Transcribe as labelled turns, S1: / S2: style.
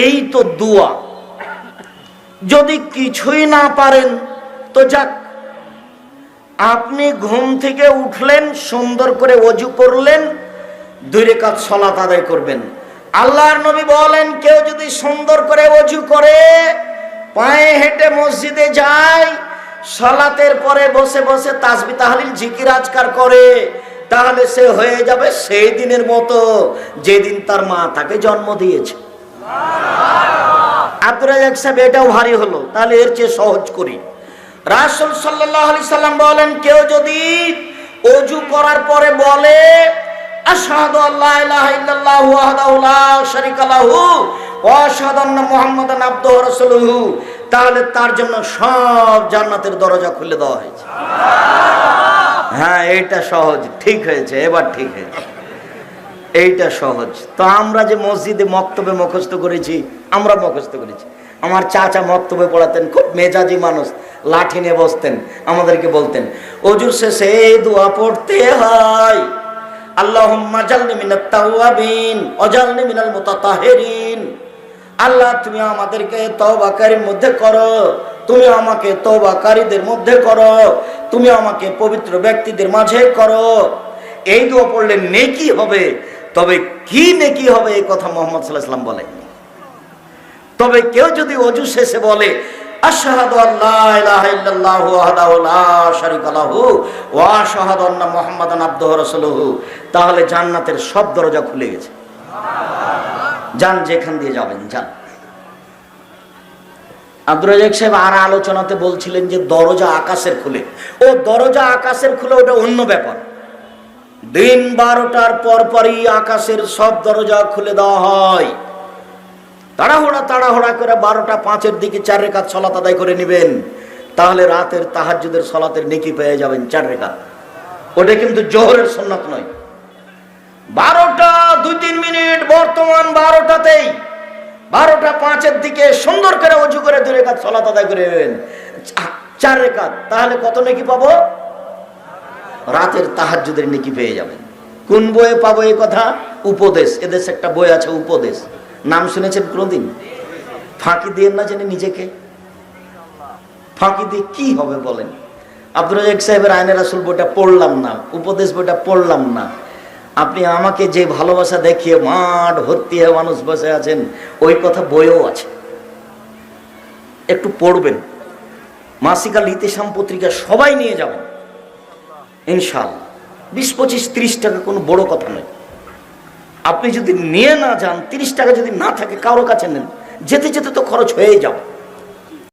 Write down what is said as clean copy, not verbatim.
S1: এই তো দোয়া। যদি কিছুই না পারেন তো যাক, আপনি ঘুম থেকে উঠলেন, সুন্দর করে ওযু করলেন, 2 রাকাত সালাত আদায় করবেন। আল্লাহর নবী বলেন, কেউ যদি সুন্দর করে ওযু করে পায়ে হেঁটে মসজিদে যায়, সালাতের পরে বসে বসে তাসবিহ তাহলিল জিকির আজকার করে, তাহলে সে হয়ে যাবে সেই দিনের মতো যেদিন তার মা তাকে জন্ম দিয়েছে। আব্দুর রাজ্জাক সাহেব, এটাও ভারী হলো, তাহলে এর চেয়ে সহজ করি। রাসূল সাল্লাল্লাহু আলাইহি সাল্লাম বলেন, কেউ যদি ওযু করার পরে বলে আশহাদু আল্লা ইলাহা ইল্লাল্লাহু ওয়াহদাহু লা শারীকা লাহু ওয়া আশহাদু আন্না মুহাম্মাদান আবদুহু ওয়া রাসূলুহু, তাহলে তার জন্য সব জান্নাতের দরজা খুলে দেওয়া হয়েছে। হ্যাঁ, এটা সহজ, ঠিক হয়েছে, এবার ঠিক হয়েছে, এইটা সহজ। তো আমরা যে মসজিদে মক্তবে মুখস্থ করেছি, আমরা মুখস্থ করেছি। আমার চাচা মক্তবে পড়াতেন, খুব মেজাজি মানুষ, লাঠি নিয়ে বসতেন, আমাদেরকে বলতেন ওযুর শেষে এই দোয়া পড়তে হয়, আল্লাহুম্মা জালনি মিনাত তাওয়াবিন ওয়াজালনি মিনাল মুতাতাহিরিন। আল্লাহ, তুমি আমাদেরকে তওবাকারীর মধ্যে করো, তুমি আমাকে তওবাকারীদের মধ্যে করো, তুমি আমাকে পবিত্র ব্যক্তিদের মাঝে করো। এই দোয়া পড়লে নেকি হবে, তবে কি নেকি হবে এই কথা মুহাম্মদ সাল্লাল্লাহু আলাইহি ওয়াসাল্লাম বলেননি। তবে কেউ যদি ওযু শেষে বলে আশহাদু আল্লা ইলাহা ইল্লাল্লাহু ওয়াহদাহু লা শারীকা লাহু ওয়া আশহাদু আন্না মুহাম্মাদান আবদুহু ওয়া রাসূলুহু, তাহলে জান্নাতের সব দরজা খুলে গেছে। যান, যেখান দিয়ে যাবেন যান। আব্দুর রাজ্জাক সাহেব আর আলোচনাতে বলছিলেন যে দরজা আকাশের খুলে, ও দরজা আকাশের খুলে ওটা অন্য ব্যাপার। দিন 12টার পরপরই আকাশের সব দরজা খুলে দেওয়া হয়। তাড়াহুড়া করে 12টা 5-এর দিকে 4 রাকাত সালাত আদায় করে নেবেন, তাহলে রাতের তাহাজ্জুদের সালাতের নেকি পেয়ে যাবেন 4 রাকাত। ওটা কিন্তু জোহরের সুন্নাত নয়। 12টা 2-3 মিনিট, বর্তমান 12টাতেই 12টা 5-এর দিকে সুন্দর করে ওযু করে 2 রাকাত সালাত আদায় করে নেবেন 4 রাকাত, তাহলে কত নেকি পাবো? রাতের তাহাজ্জুদের নেকি পেয়ে যাবেন। কোন বইয়ে পাবো এই কথা? উপদেশ। এদেশে একটা বই আছে উপদেশ, নাম শুনেছেন কোনদিন? ফাঁকি দিয়ে না জেনে নিজেকে ফাঁকি দিয়ে কি হবে বলেন? আব্দুর রাজ্জাক সাহেবের আইনে রাসূল বইটা পড়লাম না, উপদেশ বইটা পড়লাম না। আপনি আমাকে যে ভালোবাসা দেখিয়ে মাঠ ভর্তি হয়ে মানুষ বসে আছেন, ওই কথা বইও আছে, একটু পড়বেন। মাসিকা ইতিসাম পত্রিকা সবাই নিয়ে যাবেন ইনশাআল্লাহ। 20, 25, 30 টাকা কোনো বড় কথা নয়। আপনি যদি নিয়ে না যান, 30 টাকা যদি না থাকে কারো কাছে নেন, যেতে যেতে তো খরচ হয়ে যাবে।